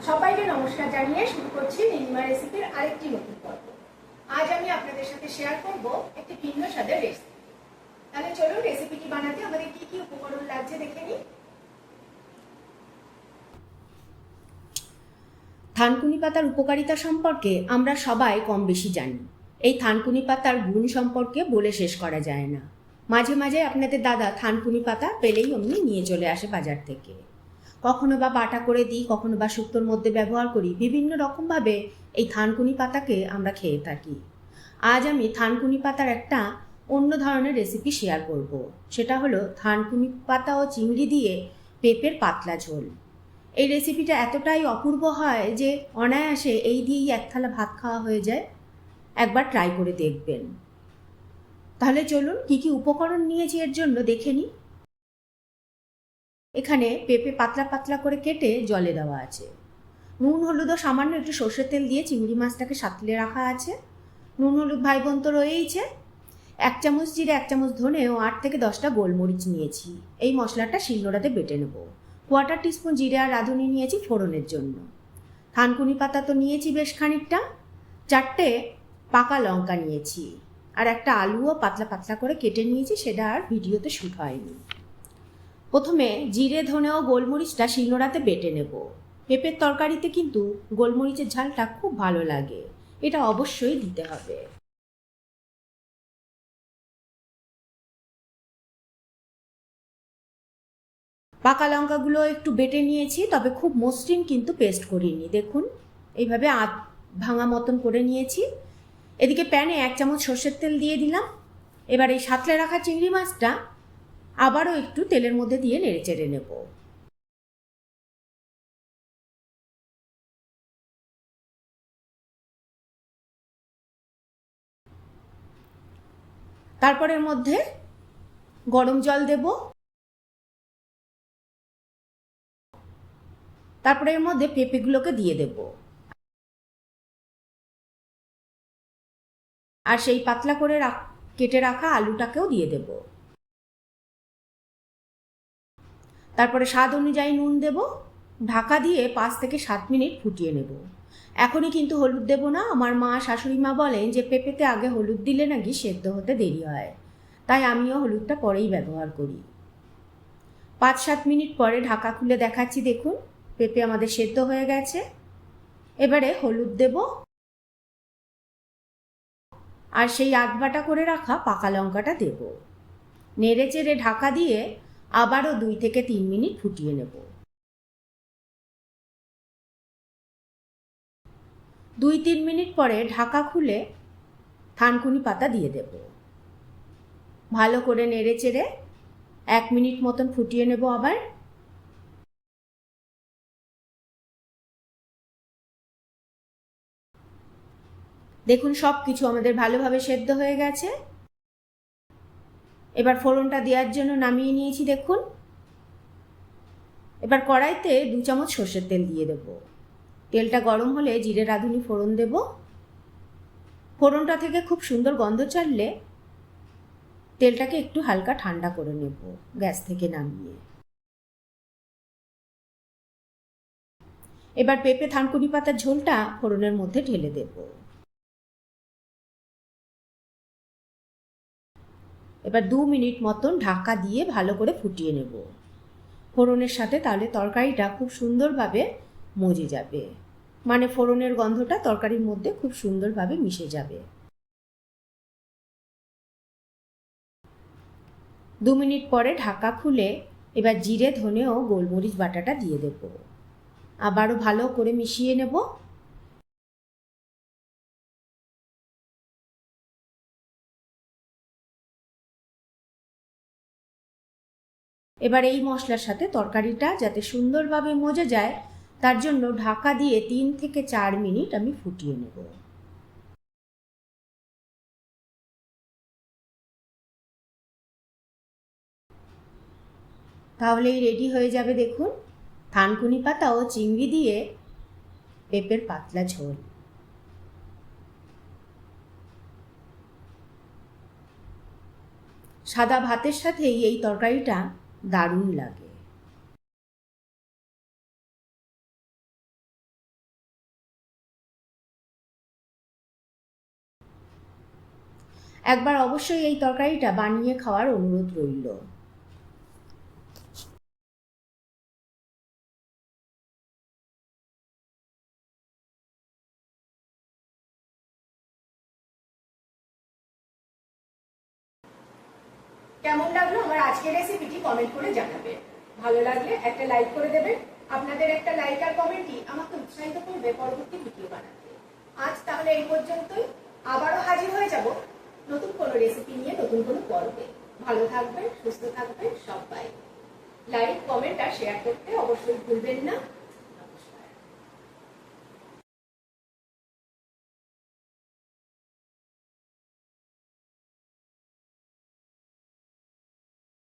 সবাইকে নমস্কার জানিয়ে শুরু করছি নীলিমা রেসিপির আরেকটি নতুন পর্ব। আজ আমি আপনাদের সাথে শেয়ার করব একটি ভিন্ন স্বাদের রেসিপি। তাহলে চলুন রেসিপিটি বানাতে আমাদের কি কি উপকরণ লাগছে দেখে নিই। থানকুনি পাতার উপকারিতা সম্পর্কে আমরা সবাই কম বেশি জানি। এই থানকুনি পাতার গুণ সম্পর্কে বলে শেষ করা যায় না। মাঝে মাঝে আপনাদের দাদা থানকুনি পাতা পেলেই অমনি নিয়ে চলে আসে বাজার থেকে। কখনো বা বাটা করে দিই, কখনো বা শুক্তোর মধ্যে ব্যবহার করি। বিভিন্ন রকমভাবে এই থানকুনি পাতাকে আমরা খেয়ে থাকি। আজ আমি থানকুনি পাতার একটা অন্য ধরনের রেসিপি শেয়ার করব। সেটা হলো থানকুনি পাতা ও চিংড়ি দিয়ে পেঁপের পাতলা ঝোল। এই রেসিপিটা এতটাই অপূর্ব হয় যে অনায়াসে এই দিয়েই এক থালা ভাত খাওয়া হয়ে যায়। একবার ট্রাই করে দেখবেন। তাহলে চলুন কি কি উপকরণ নিয়েছি এর জন্য দেখে নিই। এখানে পেঁপে পাতলা পাতলা করে কেটে জলে দেওয়া আছে। নুন হলুদ ও সামান্য একটু সর্ষের তেল দিয়ে চিংড়ি মাছটাকে সাঁতলে রাখা আছে। নুন হলুদ ভাই বোন তো রয়েইছে। 1 চামচ জিরে, 1 চামচ ধনে ও 8 থেকে 10টা গোলমরিচ নিয়েছি। এই মশলাটা শিলনোড়াতে বেটে নেব। 1/4 টিস্পুন জিরে আর রাঁধুনি নিয়েছি ফোড়নের জন্য। থানকুনি পাতা তো নিয়েছি বেশ খানিকটা। 4টে পাকা লঙ্কা নিয়েছি। আর একটা আলুও পাতলা পাতলা করে কেটে নিয়েছি, সেটা আর ভিডিওতে শ্যুট হয়নি। প্রথমে জিরে ধনে ও গোলমরিচটা শিলনোড়াতে বেটে নেব। পেঁপের তরকারিতে কিন্তু গোলমরিচের ঝালটা খুব ভালো লাগে, এটা অবশ্যই দিতে হবে। পাকা লঙ্কাগুলো একটু বেটে নিয়েছি, তবে খুব মসৃণ কিন্তু পেস্ট করিনি। দেখুন এইভাবে আধ ভাঙা মতন করে নিয়েছি। এদিকে প্যানে 1 চামচ সর্ষের তেল দিয়ে দিলাম। এবার এই সাঁতলে রাখা চিংড়ি মাছটা আবারও একটু তেলের মধ্যে দিয়ে নেড়ে চেড়ে নেব। তারপর এর মধ্যে গরম জল দেব। তারপরে এর মধ্যে পেঁপেগুলোকে দিয়ে দেব। আর সেই পাতলা করে কেটে রাখা আলুটাকেও দিয়ে দেব। তারপরে স্বাদ অনুযায়ী নুন দেব। ঢাকা দিয়ে 5 থেকে 7 মিনিট ফুটিয়ে নেব। এখনই কিন্তু হলুদ দেব না। আমার মা শাশুড়ি মা বলেন যে পেঁপেতে আগে হলুদ দিলে নাকি সেদ্ধ হতে দেরি হয়, তাই আমিও হলুদটা পরেই ব্যবহার করি। 5-7 মিনিট পরে ঢাকা খুলে দেখাচ্ছি। দেখুন পেঁপে আমাদের সেদ্ধ হয়ে গেছে। এবারে হলুদ দেব আর সেই আধবাটা করে রাখা পাকা লঙ্কাটা দেব। নেড়ে চেড়ে ঢাকা দিয়ে আবারও 2 থেকে 3 মিনিট ফুটিয়ে নেব। 2-3 মিনিট পরে ঢাকা খুলে থানকুনি পাতা দিয়ে দেব। ভালো করে নেড়ে চেড়ে 1 মিনিট মতন ফুটিয়ে নেব আবার। দেখুন সব কিছু আমাদের ভালোভাবে সেদ্ধ হয়ে গেছে। এবার ফোড়নটা দেওয়ার জন্য নামিয়ে নিয়েছি। দেখুন এবার কড়াইতে 2 চামচ সর্ষের তেল দিয়ে দেব। তেলটা গরম হলে জিরে রাঁধুনি ফোড়ন দেব। ফোড়নটা থেকে খুব সুন্দর গন্ধ ছাড়লে তেলটাকে একটু হালকা ঠান্ডা করে নেব গ্যাস থেকে নামিয়ে। এবার পেঁপে থানকুনি পাতার ঝোলটা ফোড়নের মধ্যে ঢেলে দেব। এবার 2 মিনিট মতন ঢাকা দিয়ে ভালো করে ফুটিয়ে নেব ফোড়নের সাথে, তাহলে তরকারিটা খুব সুন্দরভাবে মজে যাবে। মানে ফোড়নের গন্ধটা তরকারির মধ্যে খুব সুন্দরভাবে মিশে যাবে। 2 মিনিট পরে ঢাকা খুলে এবার জিরে ধনে ও গোলমরিচ বাটাটা দিয়ে দেব। আবারও ভালো করে মিশিয়ে নেব। এবার এই মশলার সাথে তরকারিটা যাতে সুন্দরভাবে মজে যায়, তার জন্য ঢাকা দিয়ে 3 থেকে 4 মিনিট আমি ফুটিয়ে নেব। তাহলেই রেডি হয়ে যাবে। দেখুন থানকুনি পাতা ও চিংড়ি দিয়ে পেঁপের পাতলা ঝোল। সাদা ভাতের সাথেই এই তরকারিটা দারুণ লাগে। একবার অবশ্যই এই তরকারিটা বানিয়ে খাওয়ার অনুরোধ রইল। কেমন লাগলো আমার আজকের রেসিপিটি কমেন্ট করে জানাবেন। ভালো লাগলে একটা লাইক করে দেবেন। আপনাদের একটা লাইক আর কমেন্টই আমাকে উৎসাহিত করবে পরবর্তী ভিডিও বানাতে। আজ তাহলে এই পর্যন্তই। আবারও হাজির হয়ে যাব নতুন কোনো রেসিপি নিয়ে, নতুন কোনো পর্বে। ভালো থাকবেন, সুস্থ থাকবেন সবাই। লাইক, কমেন্ট আর শেয়ার করতে অবশ্যই ভুলবেন না।